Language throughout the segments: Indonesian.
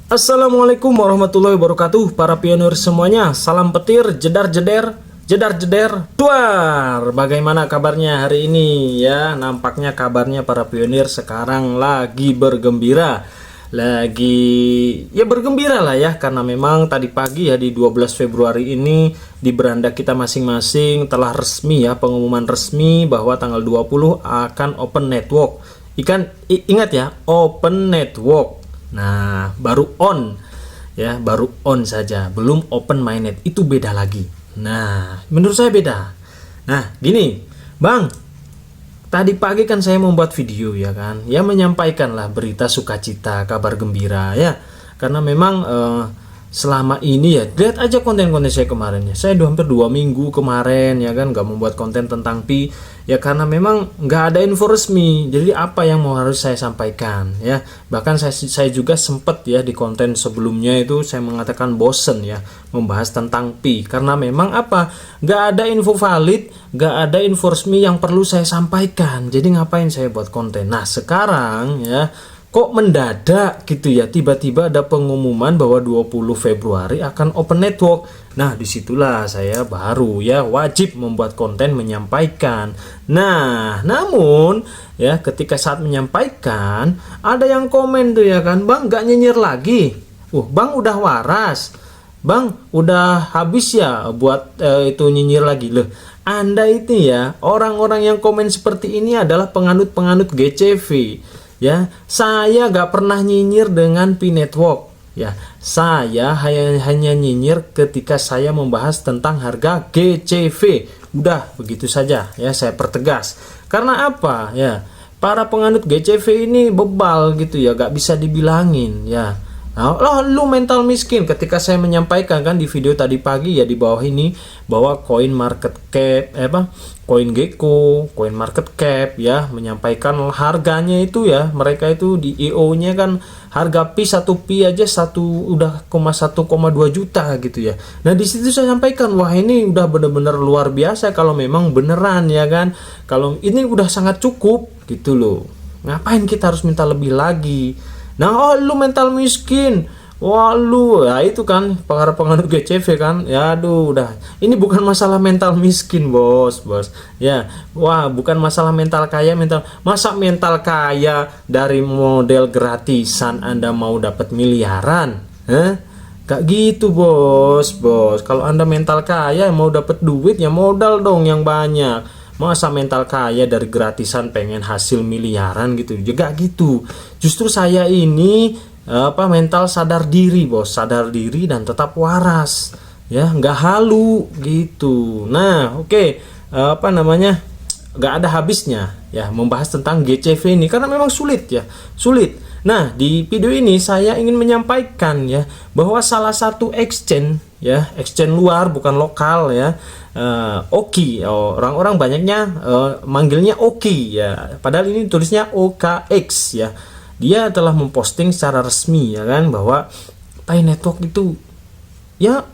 Assalamualaikum warahmatullahi wabarakatuh, para pionir semuanya. Salam petir, jedar jeder, duar. Bagaimana kabarnya hari ini ya? Nampaknya kabarnya para pionir sekarang lagi bergembira. Bergembira lah ya, karena memang tadi pagi ya di 12 Februari ini di beranda kita masing-masing telah resmi ya, pengumuman resmi bahwa tanggal 20 akan open network. Ingat ya, open network. Nah, baru on ya, baru on saja, belum open mainnet. Itu beda lagi. Nah, menurut saya beda. Nah, gini, Bang. Tadi pagi kan saya membuat video ya kan, ya menyampaikanlah berita sukacita, kabar gembira ya. Karena memang selama ini ya, lihat aja konten-konten saya kemarin ya. Saya hampir 2 minggu kemarin ya kan, nggak membuat konten tentang Pi ya, karena memang nggak ada info resmi. Jadi apa yang mau harus saya sampaikan ya. Bahkan saya juga sempat ya di konten sebelumnya itu saya mengatakan bosen ya membahas tentang Pi, karena memang apa, nggak ada info valid, nggak ada info resmi yang perlu saya sampaikan. Jadi ngapain saya buat konten. Nah sekarang ya, kok mendadak gitu ya, tiba-tiba ada pengumuman bahwa 20 Februari akan open network. Nah disitulah saya baru ya wajib membuat konten menyampaikan. Nah namun ya, ketika saat menyampaikan ada yang komen tuh ya kan, Bang nggak nyinyir lagi. Bang udah waras, Bang udah habis ya buat itu nyinyir lagi. Loh, Anda itu ya, orang-orang yang komen seperti ini adalah penganut-penganut GCV. Ya, saya gak pernah nyinyir dengan Pi Network. Ya, saya hanya nyinyir ketika saya membahas tentang harga GCV. Udah begitu saja ya, saya pertegas. Karena apa ya? Para penganut GCV ini bebal gitu ya, gak bisa dibilangin ya. Nah, lu mental miskin ketika saya menyampaikan kan di video tadi pagi ya di bawah ini bahwa coin market cap Coin Gecko, Coin Market Cap ya menyampaikan harganya itu ya, mereka itu di IO-nya kan harga Pi 1 Pi aja 1,2 juta gitu ya. Nah, di situ saya sampaikan, wah ini udah bener-bener luar biasa kalau memang beneran ya kan. Kalau ini udah sangat cukup gitu loh. Ngapain kita harus minta lebih lagi? Nah, lu mental miskin. Wah lu, ya itu kan para penganut GCV kan. Ya aduh, udah. Ini bukan masalah mental miskin, bos. Ya, wah, bukan masalah mental kaya, masa mental kaya dari model gratisan Anda mau dapat miliaran? Gak gitu, bos. Kalau Anda mental kaya mau dapat duit ya modal dong yang banyak. Masa mental kaya dari gratisan pengen hasil miliaran gitu juga gitu. Justru saya ini mental sadar diri, bos, sadar diri dan tetap waras ya, nggak halu gitu. Nah oke, nggak ada habisnya ya membahas tentang GCV ini karena memang sulit. Nah di video ini saya ingin menyampaikan ya bahwa salah satu exchange ya, exchange luar bukan lokal ya, Oki, orang-orang banyaknya manggilnya Oki ya, padahal ini tulisnya OKX ya. Dia telah memposting secara resmi ya kan bahwa Pi Network itu ya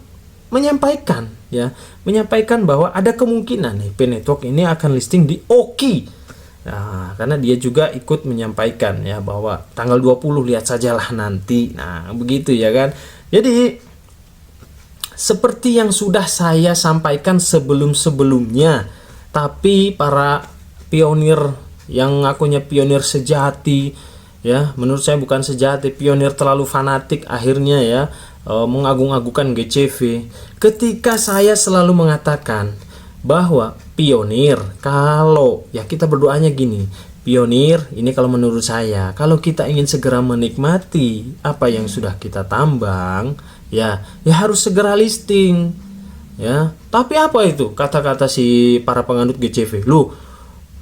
menyampaikan bahwa ada kemungkinan nih Pi Network ini akan listing di Oki. Nah, karena dia juga ikut menyampaikan ya bahwa tanggal 20 lihat sajalah nanti. Nah, begitu ya kan. Jadi seperti yang sudah saya sampaikan sebelum-sebelumnya, tapi para pionir yang ngakunya pionir sejati ya, menurut saya bukan sejati, pionir terlalu fanatik akhirnya ya mengagung-agungkan GCV. Ketika saya selalu mengatakan bahwa pionir, kalau ya kita berdoanya gini, pionir ini kalau menurut saya, kalau kita ingin segera menikmati apa yang sudah kita tambang ya harus segera listing ya. Tapi apa itu kata-kata si para penganut GCV?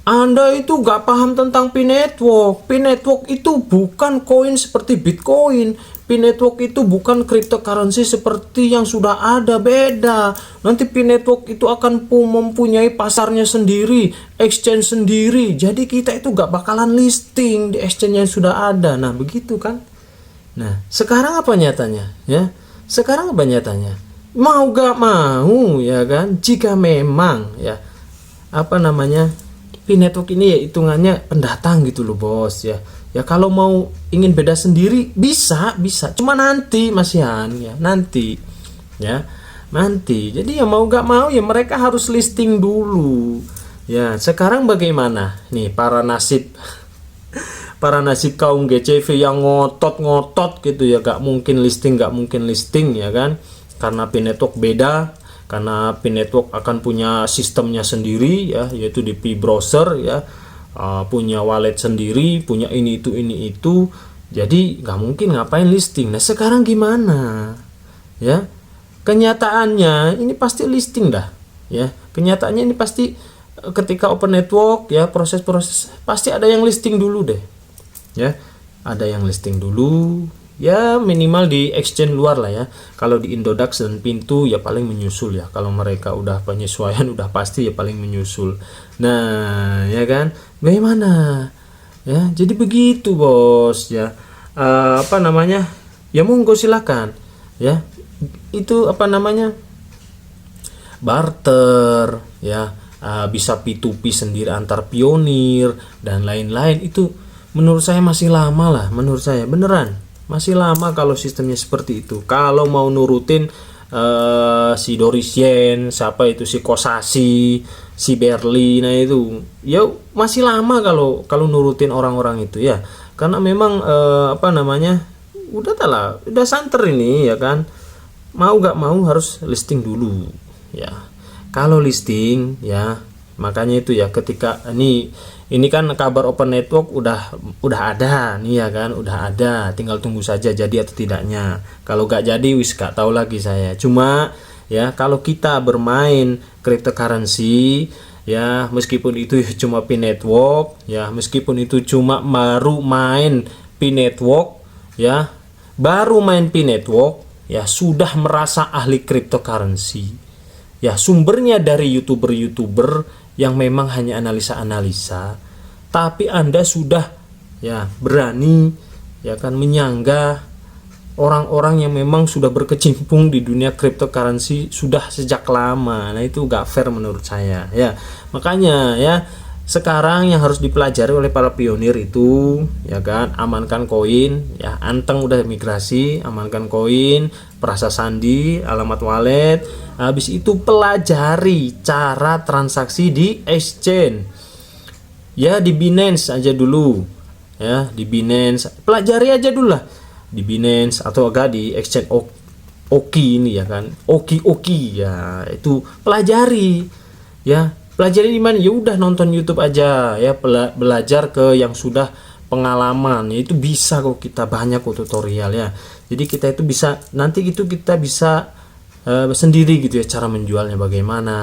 Anda itu gak paham tentang Pi Network. Pi Network itu bukan koin seperti Bitcoin. Pi Network itu bukan cryptocurrency seperti yang sudah ada, beda. Nanti Pi Network itu akan mempunyai pasarnya sendiri, exchange sendiri. Jadi kita itu gak bakalan listing di exchange yang sudah ada. Nah begitu kan. Nah sekarang apa nyatanya ya? Sekarang apa nyatanya? Mau gak mau ya kan, jika memang ya Pi Network ini ya hitungannya pendatang gitu loh, bos ya. Ya kalau mau ingin beda sendiri bisa, cuma nanti Mas Yan ya, nanti ya. Nanti. Jadi ya mau gak mau ya mereka harus listing dulu. Ya, sekarang bagaimana? Nih para nasib kaum GCV yang ngotot gitu ya, gak mungkin listing ya kan? Karena P-Network beda, karena P-Network akan punya sistemnya sendiri ya, yaitu di P-Browser ya. Punya wallet sendiri, punya ini itu. Jadi gak mungkin ngapain listing. Nah, sekarang gimana? Ya. Kenyataannya ini pasti listing dah ya. Kenyataannya ini pasti ketika open network ya, proses-proses pasti ada yang listing dulu deh ya. Ada yang listing dulu ya, minimal di exchange luar lah ya. Kalau di Indodax dan Pintu ya paling menyusul ya. Kalau mereka udah penyesuaian udah pasti ya paling menyusul. Nah ya kan, bagaimana ya, jadi begitu bos ya. Apa namanya ya, monggo silakan ya, itu apa namanya, barter ya, bisa P2P sendiri antar pionir dan lain-lain. Itu menurut saya masih lama lah, menurut saya beneran masih lama kalau sistemnya seperti itu. Kalau mau nurutin si Dorisien, siapa itu, si Kosasi, si Berli, nah itu ya masih lama kalau nurutin orang-orang itu ya. Karena memang apa namanya, udah santer ini ya kan. Mau gak mau harus listing dulu ya. Kalau listing ya, makanya itu ya, ketika ini kan kabar open network udah ada nih ya kan, udah ada, tinggal tunggu saja jadi atau tidaknya. Kalau gak jadi wis gak tahu lagi saya. Cuma ya kalau kita bermain cryptocurrency ya, meskipun itu cuma P-Network ya, meskipun itu cuma baru main P-Network ya, ya sudah merasa ahli cryptocurrency ya, sumbernya dari youtuber yang memang hanya analisa, tapi Anda sudah ya berani ya kan menyanggah orang-orang yang memang sudah berkecimpung di dunia cryptocurrency sudah sejak lama. Nah itu gak fair menurut saya ya. Makanya ya, sekarang yang harus dipelajari oleh para pionir itu ya kan, amankan koin ya. Anteng udah migrasi, amankan koin, perasa sandi, alamat wallet. Habis itu pelajari cara transaksi di exchange ya, di Binance aja dulu ya, di Binance pelajari aja dulu lah, di Binance atau agak di exchange Oki ini ya kan, Oki ya, itu pelajari ya. Pelajari di mana? Ya udah nonton YouTube aja ya, belajar ke yang sudah pengalaman ya, itu bisa kok, kita banyak kok tutorial ya. Jadi kita itu bisa, nanti itu kita bisa sendiri gitu ya, cara menjualnya bagaimana.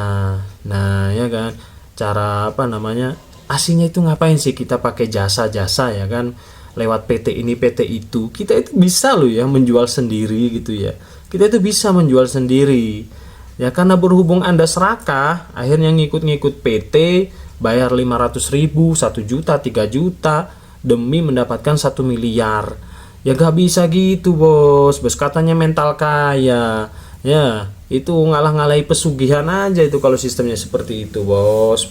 Nah ya kan, cara apa namanya, aslinya itu ngapain sih kita pakai jasa-jasa ya kan, lewat PT ini PT itu, kita itu bisa loh ya menjual sendiri gitu ya. Kita itu bisa menjual sendiri ya, karena berhubung Anda serakah, akhirnya ngikut-ngikut PT, bayar 500.000, 1 juta, 3 juta demi mendapatkan 1 miliar. Ya gak bisa gitu bos katanya mental kaya ya, itu ngalah-ngalahi pesugihan aja itu kalau sistemnya seperti itu bos.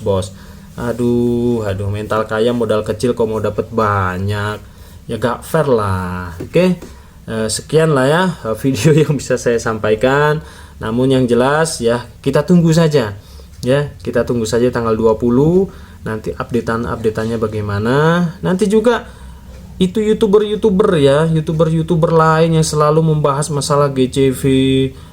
Aduh mental kaya modal kecil kok mau dapat banyak, ya gak fair lah. Oke, sekian lah ya video yang bisa saya sampaikan. Namun yang jelas ya, kita tunggu saja ya, kita tunggu saja tanggal 20 nanti updateannya bagaimana. Nanti juga itu youtuber ya, youtuber lain yang selalu membahas masalah GCV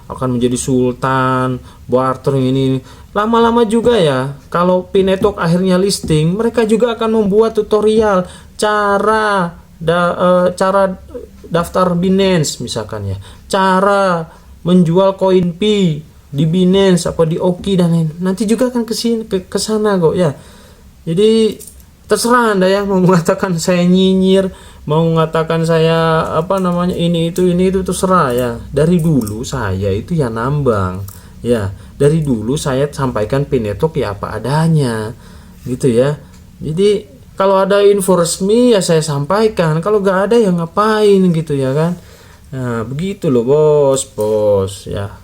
akan menjadi sultan, barter ini, lama-lama juga ya, kalau P-Network akhirnya listing, mereka juga akan membuat tutorial cara daftar Binance misalkan ya, cara menjual koin P di Binance apa di Oki dan lain, nanti juga akan ke sana kok ya. Jadi terserah Anda ya, mau mengatakan saya nyinyir, mau mengatakan saya apa namanya ini itu terserah ya. Dari dulu saya itu ya nambang ya, dari dulu saya sampaikan P-Network ya apa adanya gitu ya. Jadi kalau ada info resmi ya saya sampaikan, kalau gak ada ya ngapain gitu ya kan. Nah begitu loh bos ya.